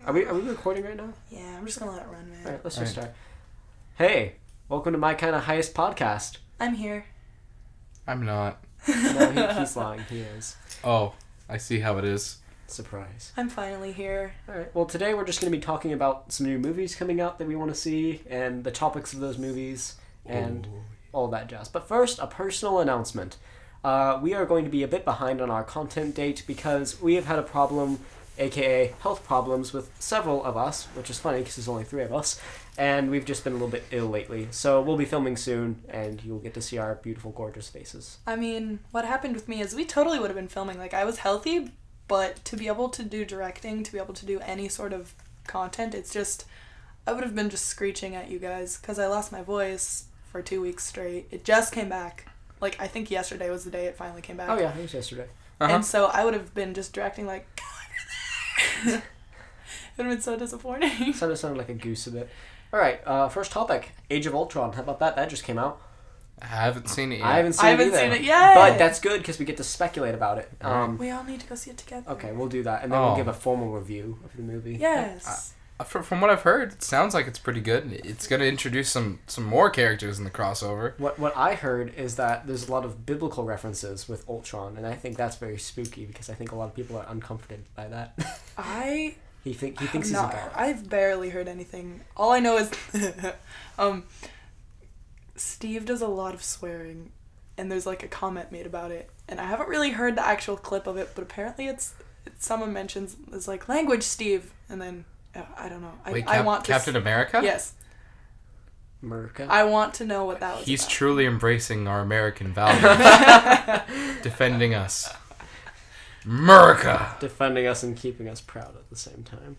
Are we recording right now? Yeah, I'm just gonna let it run, man. Alright, let's just start. Hey, welcome to my kind of Heist podcast. I'm here. I'm not. No, he's lying. He is. Oh, I see how it is. Surprise. I'm finally here. Alright, well today we're just going to be talking about some new movies coming out that we want to see, and the topics of those movies, and all that jazz. But first, a personal announcement. We are going to be a bit behind on our content date because we have had a problem, aka health problems, with several of us, which is funny because there's only 3 of us, and we've just been a little bit ill lately. So we'll be filming soon, and you'll get to see our beautiful, gorgeous faces. I mean, what happened with me is we totally would have been filming. Like, I was healthy, but to be able to do directing, to be able to do any sort of content, it's just, I would have been just screeching at you guys because I lost my voice for 2 weeks straight. It just came back. Like, I think yesterday was the day it finally came back. Oh yeah, it was yesterday. And so I would have been just directing like, go over there. It would have been so disappointing. Sounded like a goose a bit. Alright, first topic, Age of Ultron. How about that? That just came out. I haven't seen it yet. I haven't seen it yet. But that's good because we get to speculate about it. We all need to go see it together. Okay, we'll do that. And then we'll give a formal review of the movie. Yes. From what I've heard, it sounds like it's pretty good. It's going to introduce some more characters in the crossover. What I heard is that there's a lot of biblical references with Ultron, and I think that's very spooky because I think a lot of people are uncomforted by that. He thinks he's a god. I've barely heard anything. All I know is Steve does a lot of swearing, and there's like a comment made about it, and I haven't really heard the actual clip of it, but apparently it's someone mentions it's like language, Steve, and then I don't know. Wait, I want Captain America? Yes. America. I want to know what that was. He's truly embracing our American values, defending us. America! Defending us and keeping us proud at the same time.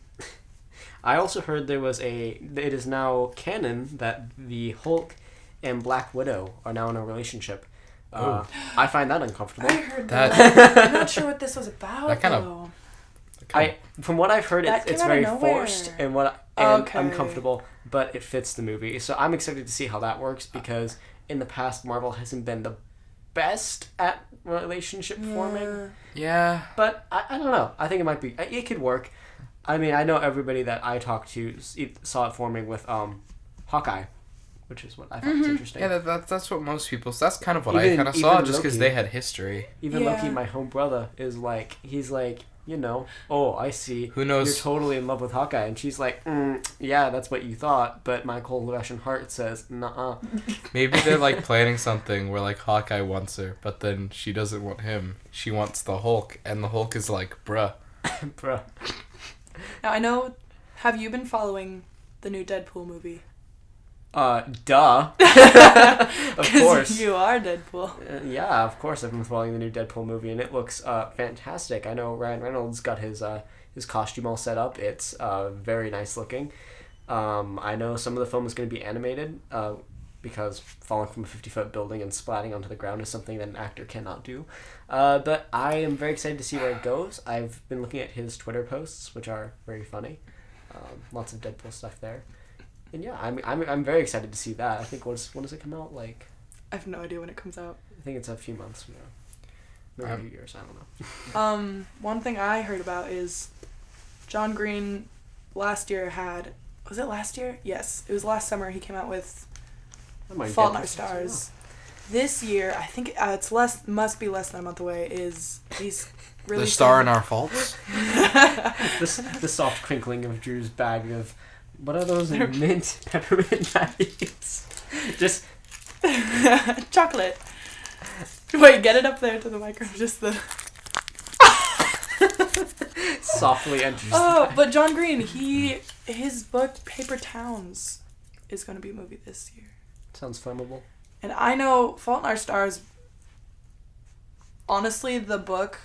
I also heard it is now canon that the Hulk and Black Widow are now in a relationship. I find that uncomfortable. I heard that. I'm not sure what this was about, that kind though. From what I've heard, it's very forced and Okay. uncomfortable, but it fits the movie. So I'm excited to see how that works because in the past, Marvel hasn't been the best at relationship forming. Yeah. But I don't know. I think it could work. I mean, I know everybody that I talked to saw it forming with Hawkeye, which is what I thought was interesting. Yeah, that's what most people... That's kind of what I kind of saw, just because they had history. Even Loki, my home brother, is like... He's like, oh, I see. Who knows? You're totally in love with Hawkeye. And she's like, yeah, that's what you thought. But my cold Russian heart says, nuh-uh. Maybe they're like planning something where like Hawkeye wants her, but then she doesn't want him. She wants the Hulk, and the Hulk is like, bruh. Bruh. Now, I know... Have you been following the new Deadpool movie? Duh. Of course. You are Deadpool. Yeah, of course I've been following the new Deadpool movie, and it looks fantastic. I know Ryan Reynolds got his costume all set up. It's very nice looking. I know some of the film is going to be animated because falling from a 50-foot building and splatting onto the ground is something that an actor cannot do. But I am very excited to see where it goes. I've been looking at his Twitter posts, which are very funny. Lots of Deadpool stuff there. And yeah, I'm very excited to see that. I think when does it come out? Like, I have no idea when it comes out. I think it's a few months from now. Maybe a few years. I don't know. One thing I heard about is John Green last year had... Was it last year? Yes. It was last summer he came out with Fault in Our Stars. This year, I think must be less than a month away, he's releasing... The Star in Our Faults? The soft crinkling of Drew's bag of... What are those? Mint peppermint patties? Just... Chocolate. Wait, get it up there to the microphone. Just the... Softly enters. Oh, but John Green, his book, Paper Towns, is going to be a movie this year. Sounds flammable. And I know Fault in Our Stars, honestly, the book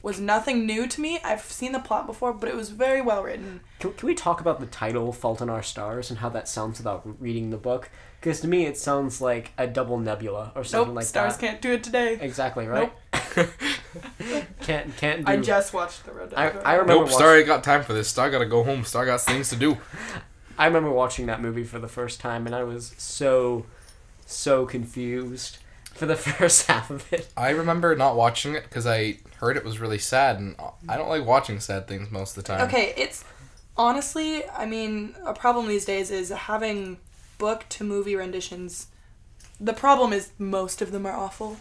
was nothing new to me. I've seen the plot before, but it was very well written. Can we talk about the title, Fault in Our Stars, and how that sounds without reading the book? Because to me, it sounds like a double nebula or something like Stars that. Can't do it today. Exactly, right? Nope. Can't do... I just watched the Road. I remember Star ain't got time for this. Star gotta go home. Star got things to do. I remember watching that movie for the first time, and I was so confused for the first half of it. I remember not watching it because I heard it was really sad, and I don't like watching sad things most of the time. Okay, it's Honestly, I mean, a problem these days is having book to movie renditions. The problem is most of them are awful.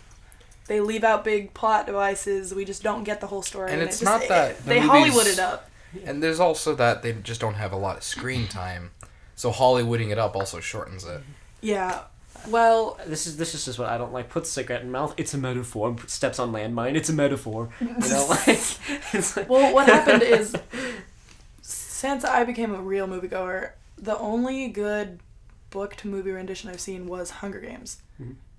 They leave out big plot devices. We just don't get the whole story. And it's not that they Hollywood it up. And there's also that they just don't have a lot of screen time. So Hollywooding it up also shortens it. Yeah. Well, this is just what I don't like. Puts cigarette in mouth. It's a metaphor. Steps on landmine. It's a metaphor. You know, like, it's like... Well, what happened is, since I became a real moviegoer, the only good book to movie rendition I've seen was Hunger Games,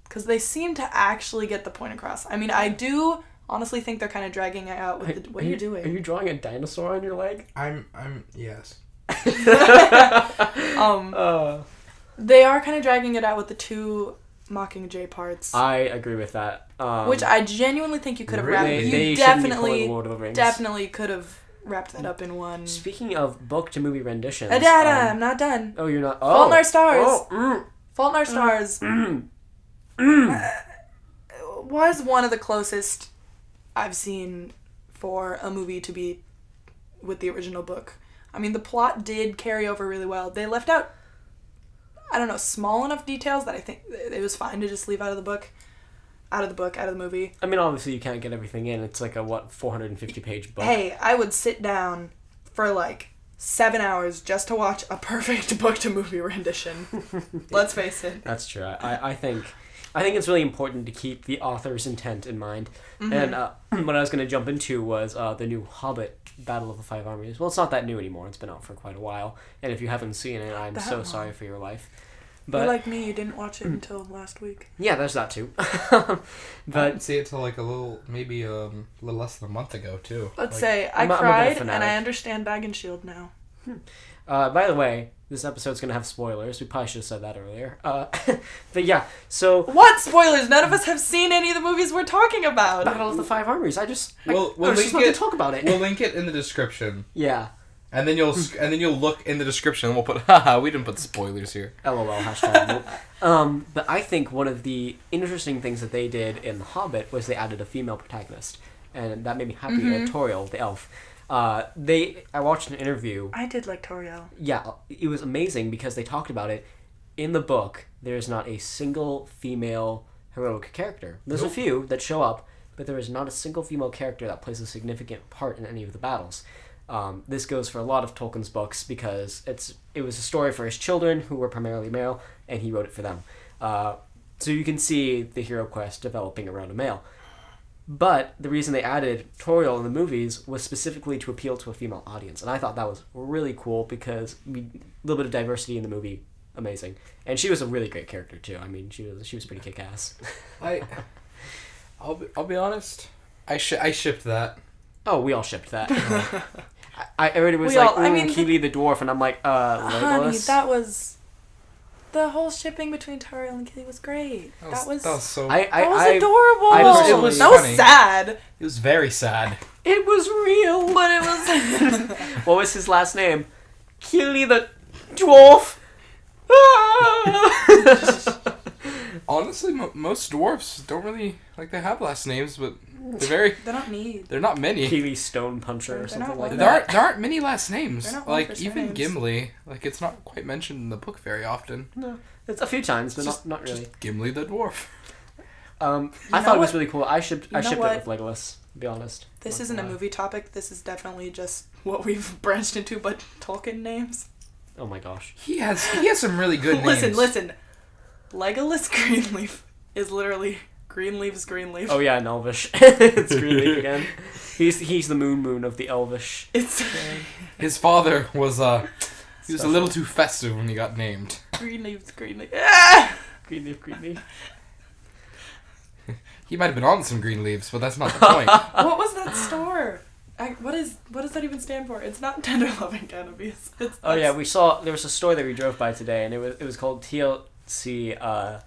because they seem to actually get the point across. I mean, I do honestly think they're kind of dragging it out with what are you doing? Are you drawing a dinosaur on your leg? Yes. They are kind of dragging it out with the 2 Mockingjay parts. I agree with that. Which I genuinely think you could have wrapped. You definitely could have wrapped that up in one. Speaking of book to movie renditions, I'm not done. Oh, you're not. Oh. Fault in Our Stars. Oh, Fault in Our Stars was one of the closest I've seen for a movie to be with the original book. I mean, the plot did carry over really well. They left out, I don't know, small enough details that I think it was fine to just leave out of the book. Out of the movie. I mean, obviously you can't get everything in. It's like a 450-page book. Hey, I would sit down for like 7 hours just to watch a perfect book to movie rendition. Let's face it. That's true. I think it's really important to keep the author's intent in mind. Mm-hmm. And what I was going to jump into was the new Hobbit Battle of the Five Armies. Well, it's not that new anymore. It's been out for quite a while. And if you haven't seen it, I'm so sorry for your life. But you're like me, you didn't watch it until last week. Yeah, there's that too. I didn't see it till like a little less than a month ago too. Let's say I cried and I understand Bag and Shield now. By the way, this episode's gonna have spoilers. We probably should have said that earlier. But yeah, so what spoilers? None of us have seen any of the movies we're talking about. Battle of the Five Armies. We'll just link not it. to talk about it. We'll link it in the description. Yeah. And then you'll look in the description and we'll put, haha, we didn't put spoilers here. LOL, hashtag. But I think one of the interesting things that they did in The Hobbit was they added a female protagonist. And that made me happy. Toriel, the elf. I watched an interview. I did like Toriel. Yeah, it was amazing because they talked about it. In the book, there's not a single female heroic character. There's a few that show up, but there is not a single female character that plays a significant part in any of the battles. This goes for a lot of Tolkien's books because it was a story for his children who were primarily male, and he wrote it for them. So you can see the hero quest developing around a male. But the reason they added Toriel in the movies was specifically to appeal to a female audience, and I thought that was really cool because a little bit of diversity in the movie, amazing. And she was a really great character too. I mean, she was pretty kick-ass. I'll be honest. I shipped that. Oh, we all shipped that. I already was Keely the dwarf, and I'm like, Legolas. Honey, that was... The whole shipping between Toriel and Keely was great. That was so... that was adorable. It was that was sad. It was very sad. It was real. But it was... What was his last name? Keely the dwarf. Honestly, most dwarfs don't really... they have last names, but... They're not many. Keely Stone Puncher or something like that. There aren't many last names. Even names. Gimli, it's not quite mentioned in the book very often. No, it's a few times, but not really. Just Gimli the dwarf. I thought it was really cool. I shipped it with Legolas, to be honest. This isn't a movie topic. This is definitely just what we've branched into, but Tolkien names. Oh my gosh. He has some really good names. Listen. Legolas Greenleaf is literally Greenleaf's Greenleaf. Oh yeah, in Elvish. It's Greenleaf again. He's the moon of the Elvish. His father was he was a little too festive when he got named. Greenleaf's Greenleaf. Greenleaf. He might have been on some green leaves, but that's not the point. What was that store? What does that even stand for? It's not Tender Loving Cannabis. Yeah, there was a store that we drove by today, and it was called TLC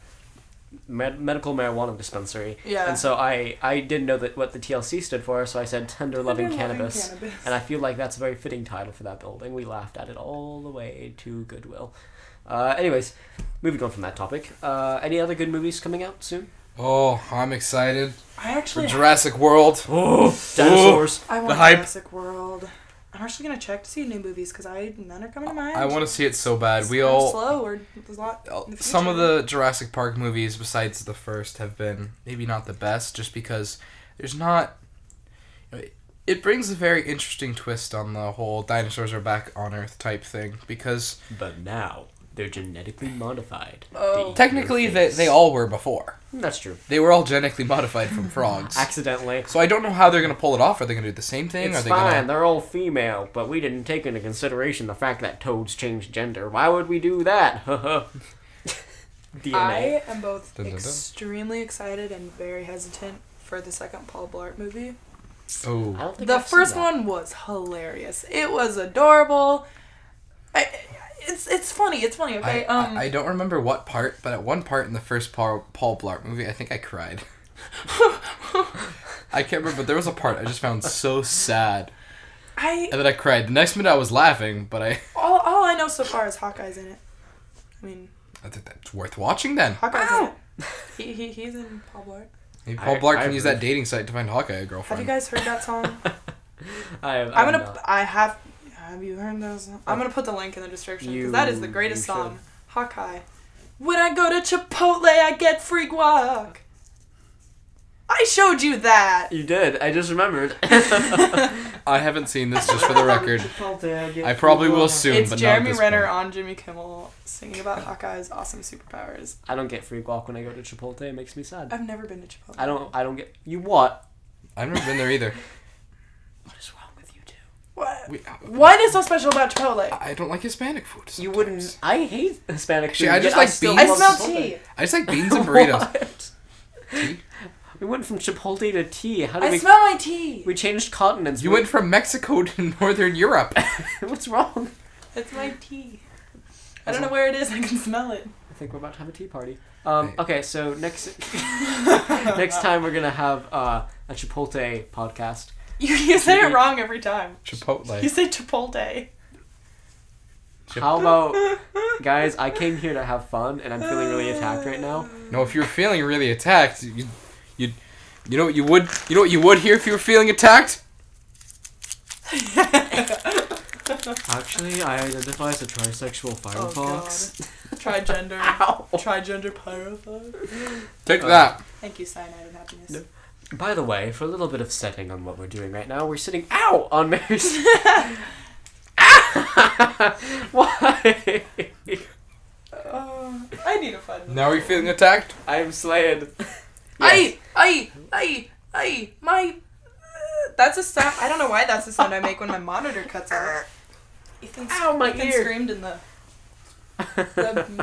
Medical Marijuana Dispensary. Yeah. And so I didn't know what the TLC stood for, so I said Tender Loving Cannabis. And I feel like that's a very fitting title for that building. We laughed at it all the way to Goodwill. Anyways, moving on from that topic. Any other good movies coming out soon? Oh, I'm excited. I actually for Jurassic World. Oh, dinosaurs. I want Jurassic World. I'm actually gonna check to see new movies because none are coming to mind. I want to see it so bad. It's We kind of all slow or there's a lot. In the some of future. the Jurassic Park movies besides the first have been maybe not the best, just because there's not. It brings a very interesting twist on the whole dinosaurs are back on Earth type thing because But now they're genetically modified. Oh. technically they all were before. That's true. They were all genetically modified from frogs. Accidentally. So I don't know how they're gonna pull it off. Are they gonna do the same thing? It's Are they fine, gonna? they're all female, but we didn't take into consideration the fact that toads change gender. Why would we do that? DNA. I am both Dun, dun, dun. extremely excited and very hesitant for the second Paul Blart movie. I Oh, don't think The I've seen first that. one was hilarious. It was adorable. It's funny. It's funny. Okay. I don't remember what part, but at one part in the first Paul Blart movie, I think I cried. I can't remember, but there was a part I just found so sad, and then I cried. The next minute I was laughing, but all I know so far is Hawkeye's in it. I mean, I think that's worth watching then. Hawkeye's in it. He's in Paul Blart. Maybe Paul Blart I can use agree. that dating site to find Hawkeye a Have girlfriend. you guys heard that song? I'm not. Have you heard that song? I'm gonna put the link in the description because You- that is the greatest you should. song. Hawkeye. When I go to Chipotle, I get free guac. I showed you that. You did. I just remembered. I haven't seen this, just for the record. I probably will soon, It's but Jeremy not this Renner point. on Jimmy Kimmel singing about Hawkeye's awesome superpowers. I don't get free guac when I go to Chipotle. It makes me sad. I've never been to Chipotle. I don't get. You what? I've never been there either. What is wrong with you two? What? What is so special about Chipotle? I don't like Hispanic food. You sometimes. wouldn't. I hate Hispanic food. See, I just yet like still beans. I love smell Chipotle. tea. I just like beans and burritos. What? Tea? We went from Chipotle to tea. How did I we? smell my tea. We changed continents. You went from Mexico to Northern Europe. What's wrong? It's my tea. I don't know where it is. I can smell it. I think we're about to have a tea party. Okay, so next time we're gonna have a Chipotle podcast. You say it wrong every time. Chipotle. You say Chipotle. How about, guys? I came here to have fun, and I'm feeling really attacked right now. No, if you were feeling really attacked, you know what you would hear if you were feeling attacked? Actually, I identify as a trisexual firefox. Trigender. Ow. Trigender pyrophone. Take that. Thank you, Cyanide and Happiness. No. By the way, for a little bit of setting on what we're doing right now, we're sitting on Mary's. Why? I need a fun. Now are you feeling attacked? I am slayed. Ay, my. That's a sound. I don't know why that's the sound I make when my monitor cuts out. Ow, my Ethan ear. screamed and the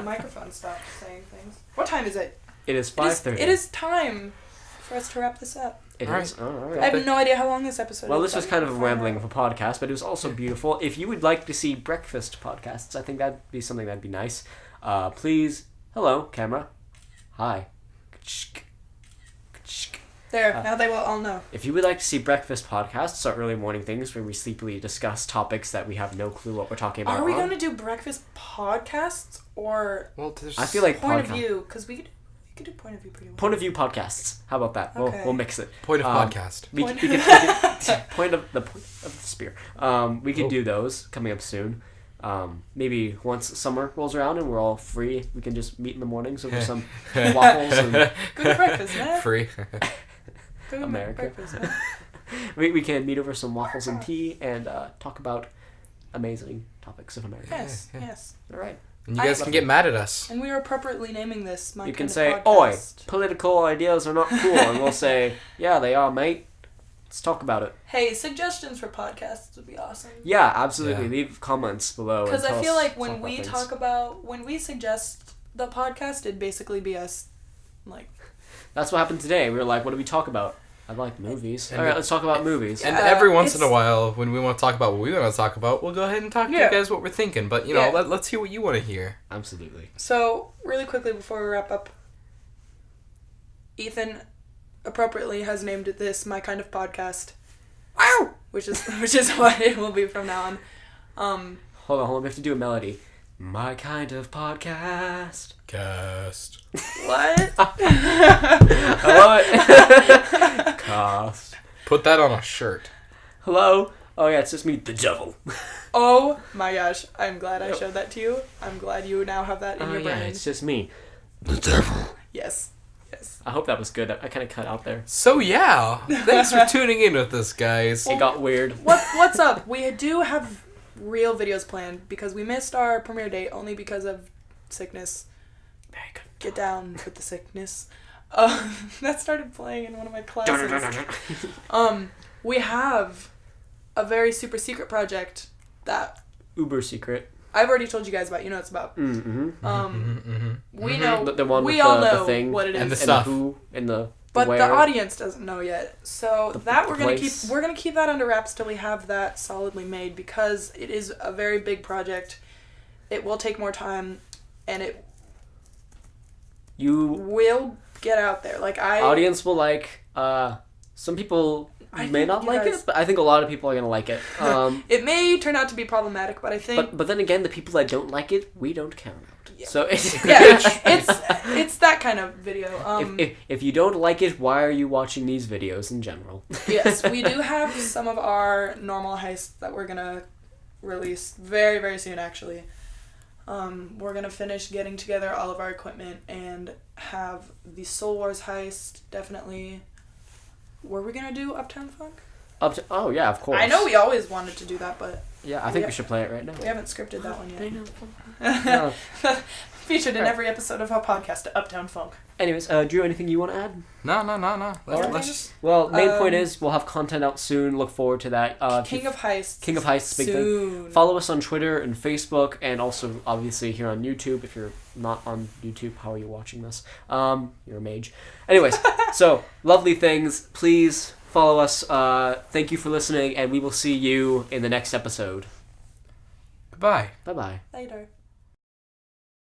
microphone stopped saying things. What time is it? It is 5:30. It is time for us to wrap this up. It All is. Oh, all I right. have no idea how long this episode Well, is. this was kind of a rambling of a podcast, but it was also beautiful. If you would like to see breakfast podcasts, I think that'd be something that'd be nice. Please, hello, camera. Hi. There, now they will all know. If you would like to see breakfast podcasts or early morning things where we sleepily discuss topics that we have no clue what we're talking about. Are we on, going to do breakfast podcasts or Well, there's... I feel like point of podcast. view? Because we could do point of view pretty well. Point of view podcasts. How about that? Okay. We'll mix it. Point of podcast. We Point- could point of the spear. We could do those coming up soon. Maybe once summer rolls around and we're all free, we can just meet in the mornings over some waffles and Good breakfast, man. Free. Good America. breakfast, man. we can meet over some waffles and tea and talk about amazing topics of America. Yes, Yeah. yes. All right. And you guys can get mad at us. And we are appropriately naming this my You kind can of say, podcast. "Oi, political ideas are not cool," and we'll say, "Yeah, they are, mate. Let's talk about it." Hey, suggestions for podcasts would be awesome. Yeah, absolutely. Yeah. Leave comments below. and Because I tell feel us like when we things. when we suggest the podcast, it'd basically be us, like. That's what happened today. We were like, "What do we talk about?" I like movies. And All right, let's talk about movies. And Yeah, every once in a it's- while, when we want to talk about what we want to talk about, we'll go ahead and talk to Yeah. you guys what we're thinking. But, you know, Yeah. let's hear what you want to hear. Absolutely. So, really quickly before we wrap up, Ethan appropriately has named this My Kind of Podcast. Wow. Which is what it will be from now on. Hold on. We have to do a melody. My kind of podcast. Cast. What? I love it. Cast. Put that on a shirt. Hello. Oh yeah, it's just me, the devil. Oh my gosh, I'm glad I showed that to you. I'm glad you now have that in your brain. Yeah, it's just me, the devil. Yes. I hope that was good. I kind of cut out there. So yeah, thanks for tuning in with us, guys. It got weird. What's up? We do have real videos planned because we missed our premiere date only because of sickness. Very good. Get down with the sickness. That started playing in one of my classes. We have a very super secret project that Uber secret. I've already told you guys about. You know what it's about. Mm-hmm. We know. The one we with all the know thing what it is. and the and stuff. the who and the But where. the audience doesn't know yet. So that the we're gonna place. keep that under wraps till we have that solidly made because it is a very big project. It will take more time, and it You will get out there. Like audience will like. Some people I may think not you like guys- it, but I think a lot of people are gonna like it. It may turn out to be problematic, but I think but then again, the people that don't like it, we don't count out. Yeah. So it's yeah, it's that kind of video. if you don't like it, why are you watching these videos in general? Yes, we do have some of our normal heists that we're gonna release very, very soon, actually. We're gonna finish getting together all of our equipment and have the Soul Wars heist, definitely. Were we gonna do Uptown Funk? Oh yeah, of course. I know we always wanted to do that, but Yeah, I think we should play it right now. we haven't scripted that one yet. No. Featured in every episode of our podcast, Uptown Funk. Anyways, Drew, anything you want to add? No. Alright. Let's just... Well, main point is we'll have content out soon. Look forward to that. King of Heists. King of Heists, big thing. soon. Follow us on Twitter and Facebook, and also obviously here on YouTube. If you're not on YouTube, how are you watching this? You're a mage. Anyways, so lovely things. Please follow us. Thank you for listening, and we will see you in the next episode. Goodbye. Bye bye. Later.